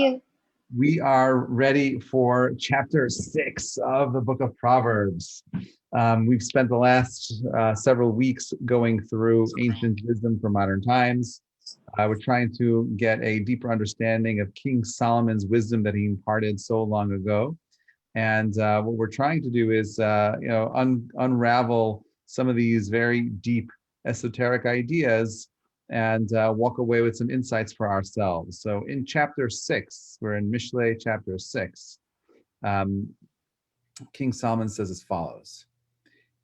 you. We are ready for chapter 6 of the book of Proverbs. We've spent the last several weeks going through ancient wisdom for modern times. We're trying to get a deeper understanding of King Solomon's wisdom that he imparted so long ago. And what we're trying to do is, unravel some of these very deep esoteric ideas and walk away with some insights for ourselves. So in chapter 6, we're in Mishlei chapter 6. King Solomon says as follows.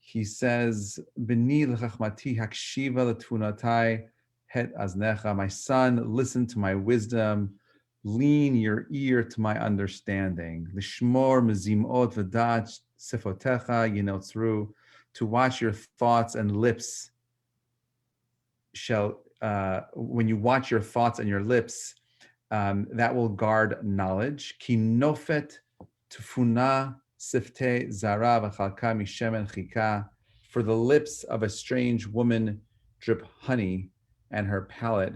He says, "B'ni l'chachmati hakshiva l'tvunatai het aznecha." My son, listen to my wisdom. Lean your ear to my understanding. L'shmor mezimot v'dat sifotecha yinotzru. To watch your thoughts and lips shall, when you watch your thoughts and your lips, that will guard knowledge. Ki nofet tfuna sifte zara v'chalka mishemen chika. For the lips of a strange woman drip honey, and her palate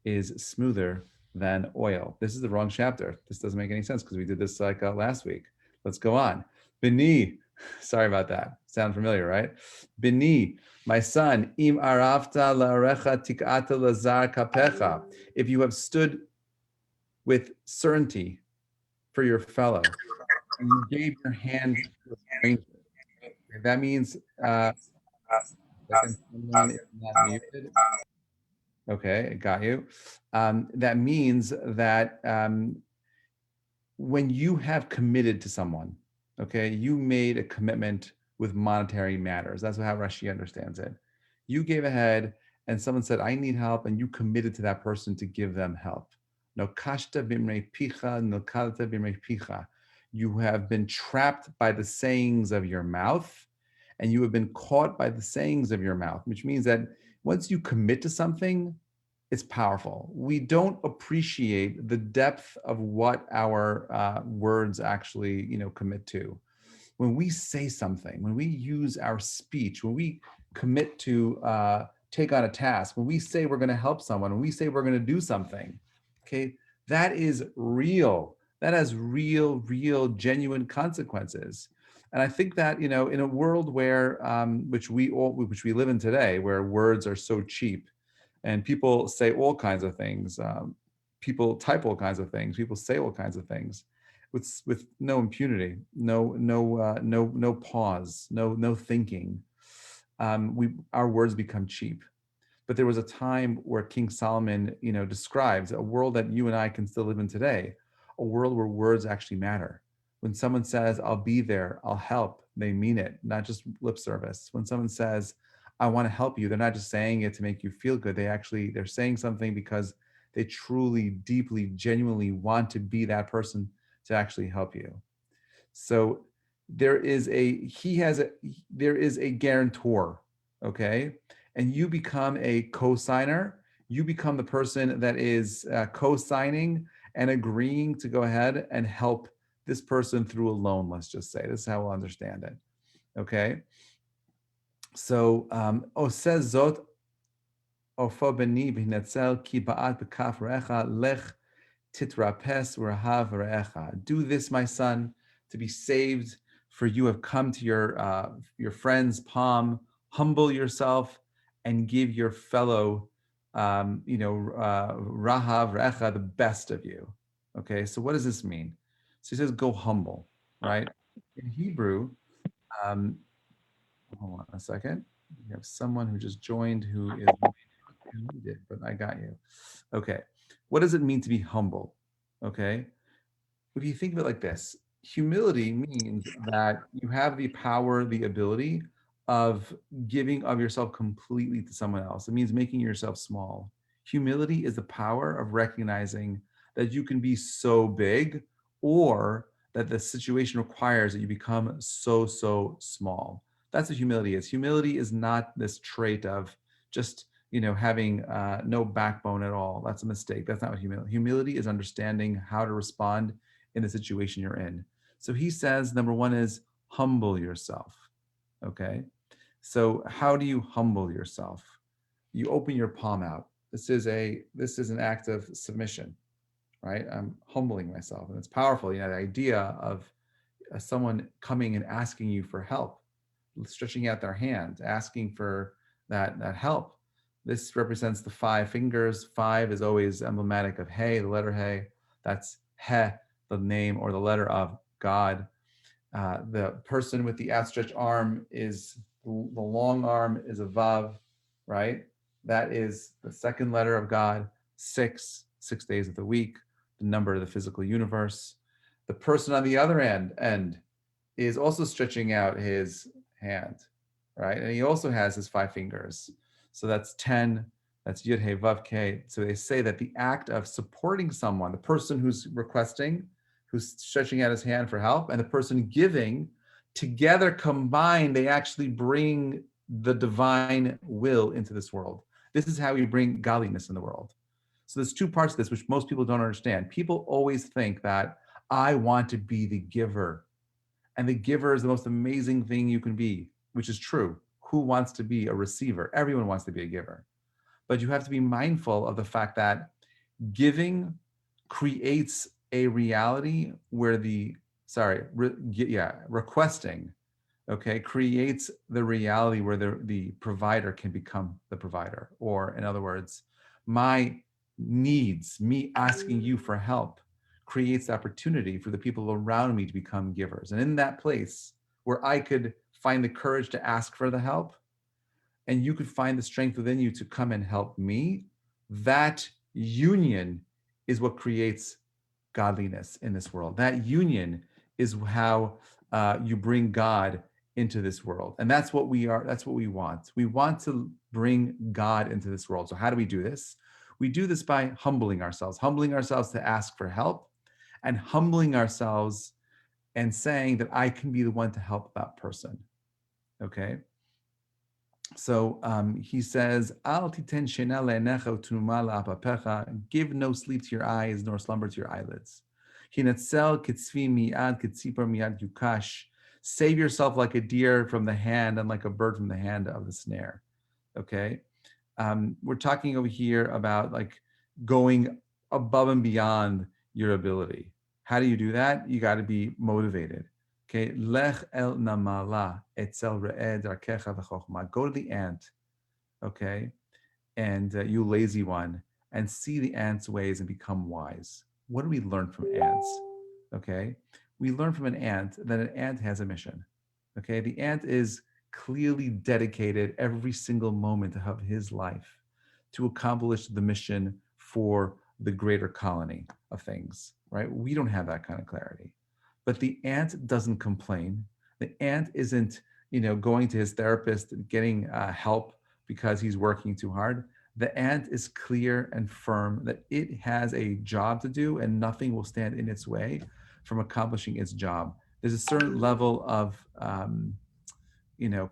is smoother than oil. This is the wrong chapter. This doesn't make any sense because we did this like last week. Let's go on. Bini, sorry about that. Sound familiar, right? Bini, my son, im arafta la'arecha tik'ata lazar kapecha. If you have stood with certainty for your fellow, and you gave your hand to a stranger. That means, second, someone is not muted. Okay, I got you. That means that when you have committed to someone, okay, you made a commitment with monetary matters. That's how Rashi understands it. You gave ahead and someone said, I need help, and you committed to that person to give them help. No kashta bimrei picha, no kalta bimrei picha. You have been trapped by the sayings of your mouth, and you have been caught by the sayings of your mouth, which means that once you commit to something, it's powerful. We don't appreciate the depth of what our words actually, commit to. When we say something, when we use our speech, when we commit to take on a task, when we say we're going to help someone, when we say we're going to do something, okay, that is real. That has real, genuine consequences. And I think that, in a world where, which we live in today, where words are so cheap, and people say all kinds of things, people type all kinds of things, people say all kinds of things, with no impunity, no pause, no thinking. Our words become cheap. But there was a time where King Solomon, describes a world that you and I can still live in today, a world where words actually matter. When someone says, I'll be there, I'll help, they mean it, not just lip service. When someone says, I want to help you, they're not just saying it to make you feel good. They're saying something because they truly, deeply, genuinely want to be that person to actually help you. So there is a guarantor, okay? And you become a co-signer. You become the person that is co-signing and agreeing to go ahead and help this person through a loan, let's just say. This is how we'll understand it, okay? So, says Zot, Ofo beni v'hinetzel ki ba'at b'kaf re'echa lech titrapes v'rahav re'echa. Do this, my son, to be saved, for you have come to your friend's palm. Humble yourself and give your fellow, rahav re'echa, the best of you. Okay, so what does this mean? So he says, go humble, right? In Hebrew, hold on a second. We have someone who just joined who is muted, but I got you. Okay. What does it mean to be humble? Okay. If you think of it like this, humility means that you have the power, the ability of giving of yourself completely to someone else. It means making yourself small. Humility is the power of recognizing that you can be so big, or that the situation requires that you become so small. That's what humility is. Humility is not this trait of just having no backbone at all. That's a mistake. That's not what humility is. Understanding how to respond in the situation you're in. So he says, number one is humble yourself. Okay. So how do you humble yourself? You open your palm out. This is an act of submission. right? I'm humbling myself. And it's powerful, the idea of someone coming and asking you for help, stretching out their hand, asking for that help. This represents the five fingers. Five is always emblematic of Hey, the letter Hey. That's He, the name or the letter of God. The person with the outstretched arm is the long arm is a Vav, right? That is the second letter of God. 6 days of the week, the number of the physical universe. The person on the other end is also stretching out his hand, right? And he also has his five fingers. So that's 10, that's Yud He Vav Ke. So they say that the act of supporting someone, the person who's requesting, who's stretching out his hand for help, and the person giving, together combined, they actually bring the divine will into this world. This is how we bring godliness in the world. So there's two parts of this, which most people don't understand. People always think that I want to be the giver. And the giver is the most amazing thing you can be, which is true. Who wants to be a receiver? Everyone wants to be a giver. But you have to be mindful of the fact that giving creates a reality where requesting, okay, creates the reality where the provider can become the provider. Or in other words, my needs, me asking you for help, creates opportunity for the people around me to become givers. And in that place where I could find the courage to ask for the help, and you could find the strength within you to come and help me, that union is what creates godliness in this world. That union is how you bring God into this world. And that's what we are. That's what we want. We want to bring God into this world. So how do we do this? We do this by humbling ourselves to ask for help, and humbling ourselves and saying that I can be the one to help that person. Okay. So he says, Al titen shena le'enecha u'tnuma la'apapecha, give no sleep to your eyes, nor slumber to your eyelids. Hinetzel kitzvi mi'ad kitzipar mi'ad yukash. Save yourself like a deer from the hand and like a bird from the hand of the snare. Okay. We're talking over here about like going above and beyond your ability. How do you do that? You got to be motivated. Okay, lech el namala etzel re'ed arkecha v'chochma. Go to the ant, okay, and you lazy one, and see the ant's ways and become wise. What do we learn from ants? Okay, we learn from an ant that an ant has a mission. Okay, the ant is clearly dedicated every single moment of his life to accomplish the mission for the greater colony of things, right? We don't have that kind of clarity. But the ant doesn't complain. The ant isn't, going to his therapist and getting help because he's working too hard. The ant is clear and firm that it has a job to do and nothing will stand in its way from accomplishing its job. There's a certain level of,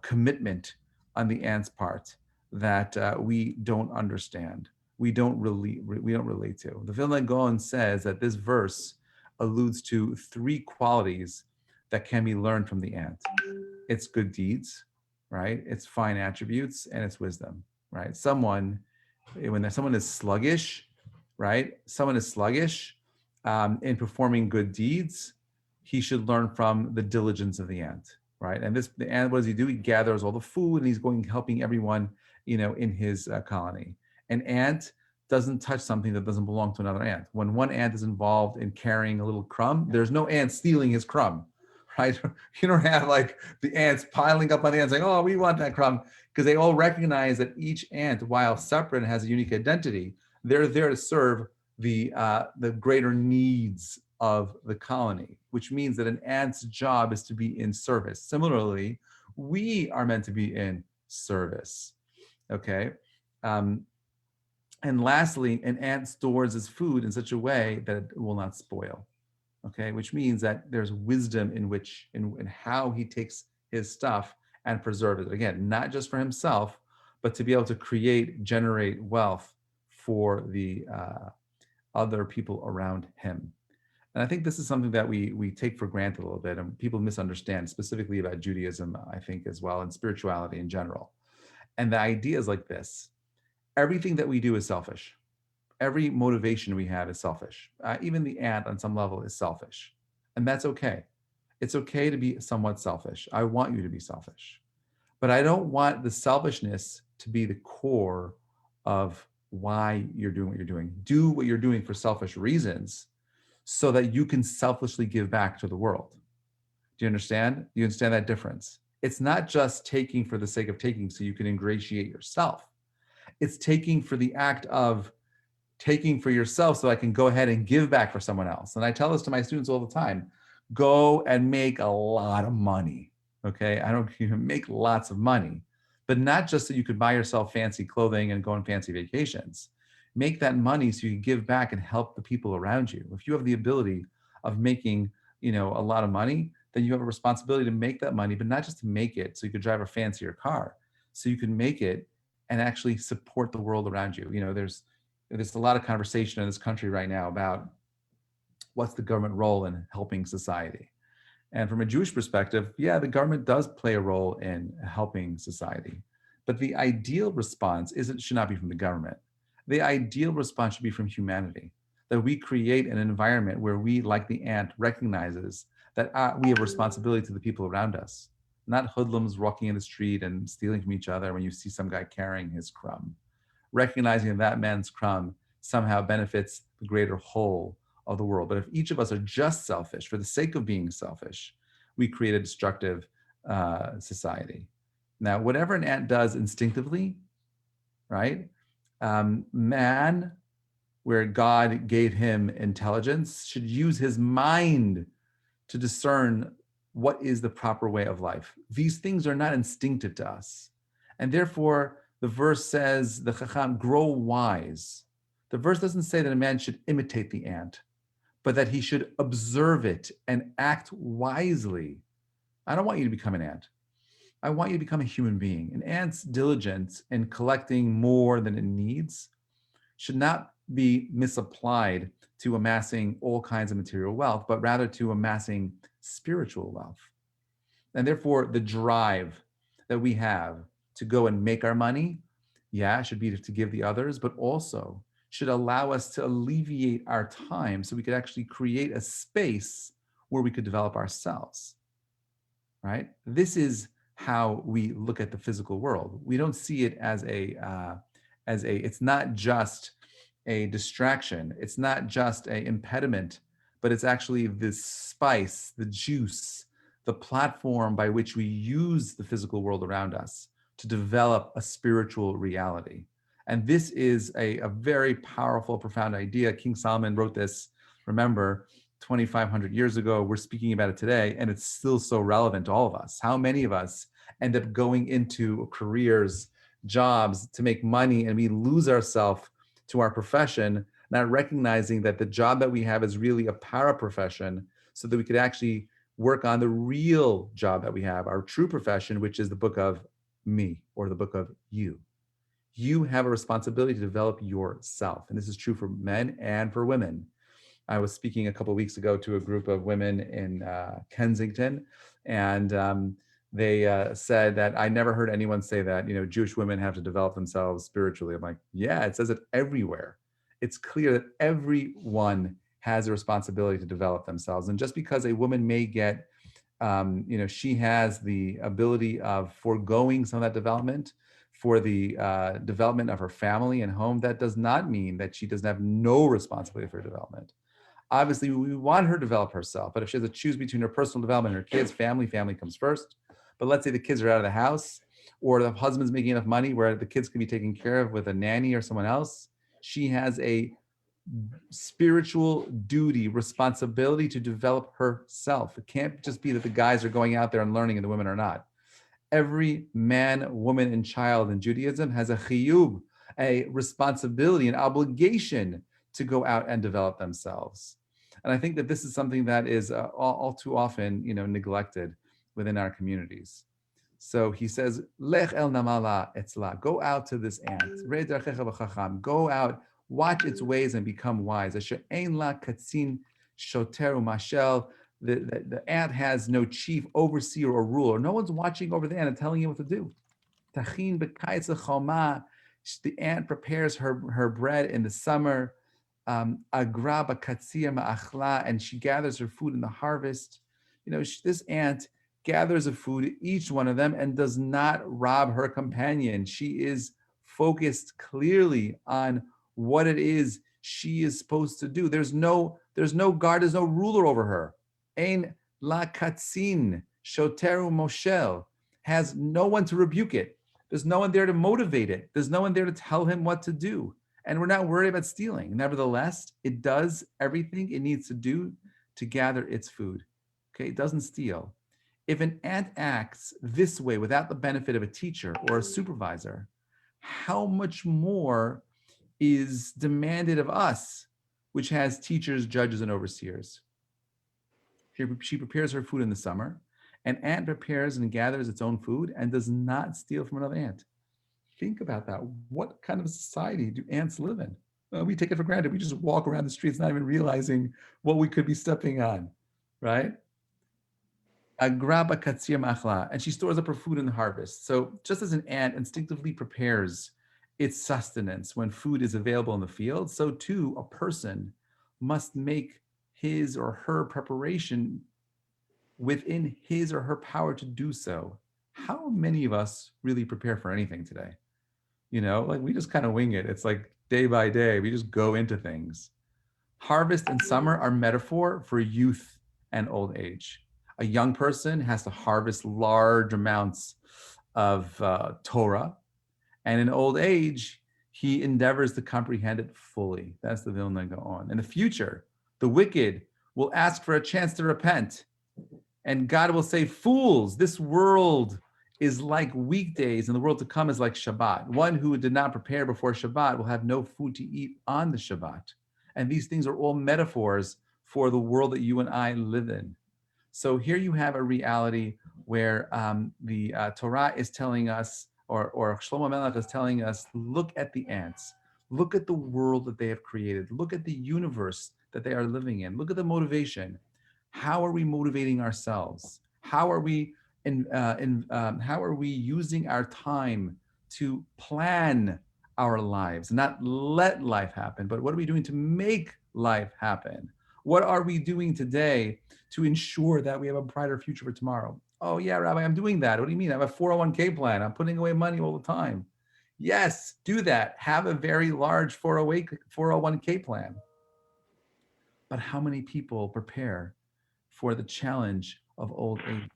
commitment on the ant's part that we don't understand. We don't relate to. The Vilna Gaon says that this verse alludes to three qualities that can be learned from the ant. It's good deeds, right? It's fine attributes, and it's wisdom, right? When someone is sluggish, right? Someone is sluggish in performing good deeds, he should learn from the diligence of the ant, right? And the ant, what does he do? He gathers all the food and he's going helping everyone, in his colony. An ant doesn't touch something that doesn't belong to another ant. When one ant is involved in carrying a little crumb, there's no ant stealing his crumb, right? You don't have like the ants piling up on the ant saying, oh, we want that crumb, because they all recognize that each ant, while separate and has a unique identity, they're there to serve the greater needs of the colony, which means that an ant's job is to be in service. Similarly, we are meant to be in service, okay? And lastly, an ant stores its food in such a way that it will not spoil, okay? Which means that there's wisdom in how he takes his stuff and preserve it. Again, not just for himself, but to be able to generate wealth for the other people around him. And I think this is something that we take for granted a little bit, and people misunderstand, specifically about Judaism, I think, as well, and spirituality in general. And the idea is like this: everything that we do is selfish. Every motivation we have is selfish. Even the ant on some level is selfish. And that's okay. It's okay to be somewhat selfish. I want you to be selfish. But I don't want the selfishness to be the core of why you're doing what you're doing. Do what you're doing for selfish reasons so that you can selfishly give back to the world. Do you understand? Do you understand that difference? It's not just taking for the sake of taking so you can ingratiate yourself. It's taking for the act of taking for yourself so I can go ahead and give back for someone else. And I tell this to my students all the time, go and make a lot of money. Okay. I don't make lots of money, but not just so you could buy yourself fancy clothing and go on fancy vacations. Make that money so you can give back and help the people around you. If you have the ability of making, a lot of money, then you have a responsibility to make that money, but not just to make it so you could drive a fancier car, so you can make it and actually support the world around you. There's a lot of conversation in this country right now about what's the government role in helping society. And from a Jewish perspective, yeah, the government does play a role in helping society. But the ideal response should not be from the government. The ideal response should be from humanity, that we create an environment where we, like the ant, recognizes that we have responsibility to the people around us, not hoodlums walking in the street and stealing from each other when you see some guy carrying his crumb. Recognizing that man's crumb somehow benefits the greater whole of the world. But if each of us are just selfish for the sake of being selfish, we create a destructive society. Now, whatever an ant does instinctively, right? Man, where God gave him intelligence, should use his mind to discern what is the proper way of life. These things are not instinctive to us. And therefore, the verse says, the Chacham, grow wise. The verse doesn't say that a man should imitate the ant, but that he should observe it and act wisely. I don't want you to become an ant. I want you to become a human being. An ant's diligence in collecting more than it needs should not be misapplied to amassing all kinds of material wealth, but rather to amassing spiritual wealth. And therefore, the drive that we have to go and make our money, should be to give the others, but also should allow us to alleviate our time so we could actually create a space where we could develop ourselves, right? This is how we look at the physical world. We don't see it as it's not just a distraction. It's not just an impediment, but it's actually the spice, the juice, the platform by which we use the physical world around us to develop a spiritual reality. And this is a very powerful, profound idea. King Solomon wrote this, remember, 2,500 years ago. We're speaking about it today, and it's still so relevant to all of us. How many of us end up going into careers, jobs to make money, and we lose ourselves to our profession, not recognizing that the job that we have is really a para-profession, so that we could actually work on the real job that we have, our true profession, which is the book of me, or the book of you. You have a responsibility to develop yourself. And this is true for men and for women. I was speaking a couple of weeks ago to a group of women in Kensington, and they said that I never heard anyone say that, Jewish women have to develop themselves spiritually. I'm like, yeah, it says it everywhere. It's clear that everyone has a responsibility to develop themselves. And just because a woman may get, she has the ability of foregoing some of that development for the development of her family and home, that does not mean that she doesn't have no responsibility for her development. Obviously, we want her to develop herself, but if she has to choose between her personal development and her kids, family comes first. But let's say the kids are out of the house, or the husband's making enough money where the kids can be taken care of with a nanny or someone else. She has a spiritual duty, responsibility to develop herself. It can't just be that the guys are going out there and learning and the women are not. Every man, woman, and child in Judaism has a chiyuv, a responsibility, an obligation to go out and develop themselves. And I think that this is something that is all too often, neglected within our communities. So he says, Lech el namala etzla, go out to this ant, go out, watch its ways and become wise. Asher ein la katzin shoteru mashel, the ant has no chief, overseer, or ruler. No one's watching over the ant and telling you what to do. Tachin b'kayetz choma, The ant prepares her bread in the summer. Agraba katsia ma'achla, and she gathers her food in the harvest. This ant gathers a food, each one of them, and does not rob her companion. She is focused clearly on what it is she is supposed to do. There's no guard, there's no ruler over her. Ein la katzin shoteru moshel, has no one to rebuke it. There's no one there to motivate it. There's no one there to tell him what to do. And we're not worried about stealing. Nevertheless, it does everything it needs to do to gather its food. Okay, it doesn't steal. If an ant acts this way without the benefit of a teacher or a supervisor, how much more is demanded of us, which has teachers, judges, and overseers? She prepares her food in the summer. An ant prepares and gathers its own food and does not steal from another ant. Think about that. What kind of society do ants live in? We take it for granted. We just walk around the streets not even realizing what we could be stepping on, right? Agraba katsir machla, and she stores up her food in the harvest. So just as an ant instinctively prepares its sustenance when food is available in the field, so too a person must make his or her preparation within his or her power to do so. How many of us really prepare for anything today? Like we just kind of wing it. It's like day by day, we just go into things. Harvest and summer are metaphor for youth and old age. A young person has to harvest large amounts of Torah, and in old age, he endeavors to comprehend it fully. That's the Vilna Gaon. In the future, the wicked will ask for a chance to repent, and God will say, fools, this world is like weekdays, and the world to come is like Shabbat. One who did not prepare before Shabbat will have no food to eat on the Shabbat. And these things are all metaphors for the world that you and I live in. So here you have a reality where the Torah is telling us, or Shlomo Melech is telling us, look at the ants, look at the world that they have created, look at the universe that they are living in, look at the motivation. How are we motivating ourselves? How are we how are we using our time to plan our lives, not let life happen, but what are we doing to make life happen? What are we doing today to ensure that we have a brighter future for tomorrow? Oh yeah, Rabbi, I'm doing that. What do you mean? I have a 401k plan. I'm putting away money all the time. Yes, do that. Have a very large 401k plan. But how many people prepare for the challenge of old age?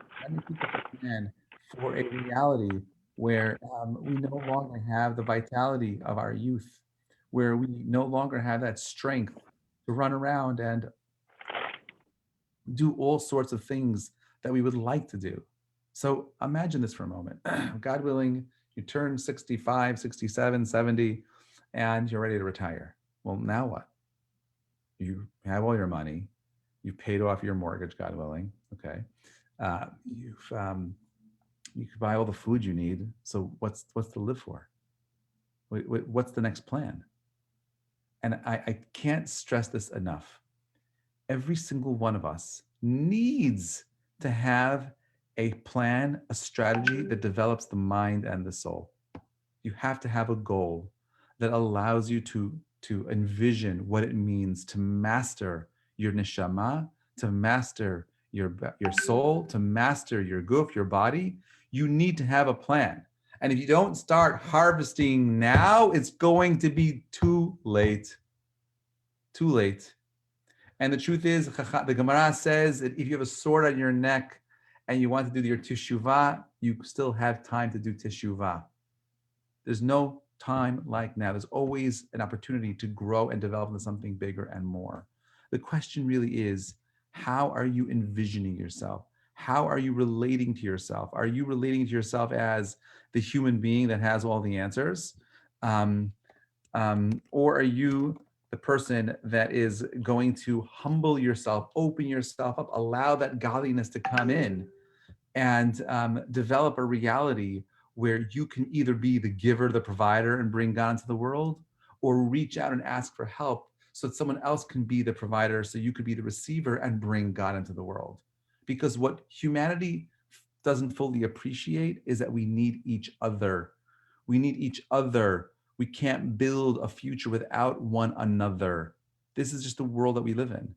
How many people plan for a reality where we no longer have the vitality of our youth, where we no longer have that strength to run around and do all sorts of things that we would like to do? So imagine this for a moment. God willing, you turn 65, 67, 70, and you're ready to retire. Well, now what? You have all your money. You've paid off your mortgage, God willing. Okay. You can buy all the food you need. So what's to live for? What's the next plan? And I can't stress this enough. Every single one of us needs to have a plan, a strategy that develops the mind and the soul. You have to have a goal that allows you to envision what it means to master your neshama, to master your soul, to master your guf, your body. You need to have a plan. And if you don't start harvesting now, it's going to be too late. Too late. And the truth is, the Gemara says that if you have a sword on your neck and you want to do your teshuvah, you still have time to do teshuvah. There's no time like now. There's always an opportunity to grow and develop into something bigger and more. The question really is, how are you envisioning yourself? How are you relating to yourself? Are you relating to yourself as the human being that has all the answers? Or are you the person that is going to humble yourself, open yourself up, allow that godliness to come in, and develop a reality where you can either be the giver, the provider, and bring God into the world, or reach out and ask for help so that someone else can be the provider, so you could be the receiver and bring God into the world. Because what humanity doesn't fully appreciate is that we need each other. We need each other. We can't build a future without one another. This is just the world that we live in.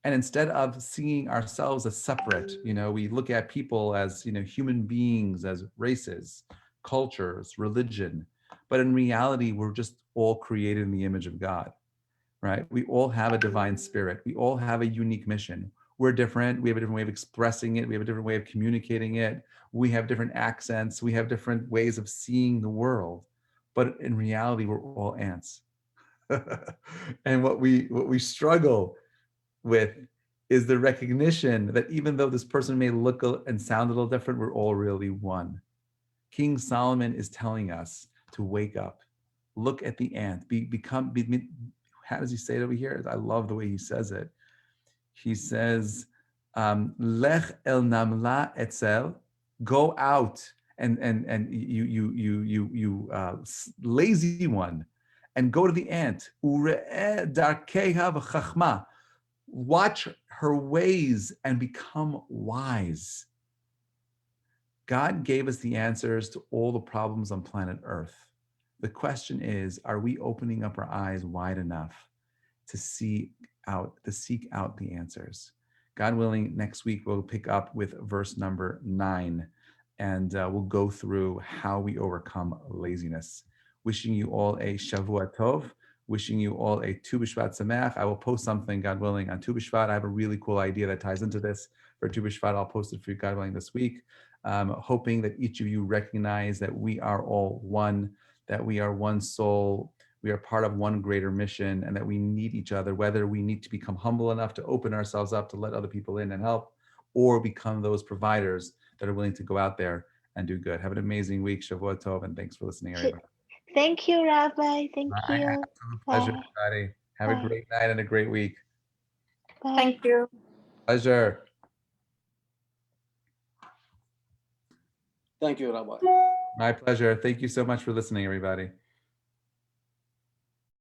And instead of seeing ourselves as separate, we look at people as, human beings, as races, cultures, religion. But in reality, we're just all created in the image of God, right? We all have a divine spirit. We all have a unique mission. We're different. We have a different way of expressing it. We have a different way of communicating it. We have different accents. We have different ways of seeing the world. But in reality, we're all ants. And what we struggle with is the recognition that even though this person may look and sound a little different, we're all really one. King Solomon is telling us to wake up, look at the ant, how does he say it over here? I love the way he says it. He says, Lech el namla etzel, go out and you lazy one, and go to the ant. Ure'eh darkeha v'chachma, watch her ways and become wise. God gave us the answers to all the problems on planet Earth. The question is, are we opening up our eyes wide enough to seek out the answers? God willing, next week we'll pick up with verse number 9, and we'll go through how we overcome laziness. Wishing you all a Shavua Tov. Wishing you all a Tu B'Shvat Sameach. I will post something, God willing, on Tu B'Shvat. I have a really cool idea that ties into this for Tu B'Shvat. I'll post it for you, God willing, this week. Hoping that each of you recognize that we are all one, that we are one soul, we are part of one greater mission, and that we need each other, whether we need to become humble enough to open ourselves up to let other people in and help, or become those providers that are willing to go out there and do good. Have an amazing week. Shavua Tov, and thanks for listening, everybody. Thank you, Rabbi. Thank My you. absolute pleasure, Bye. everybody. Have a Bye. great night and a great week. Bye. Thank you. Pleasure. Thank you, Rabbi. My pleasure. Thank you so much for listening, everybody.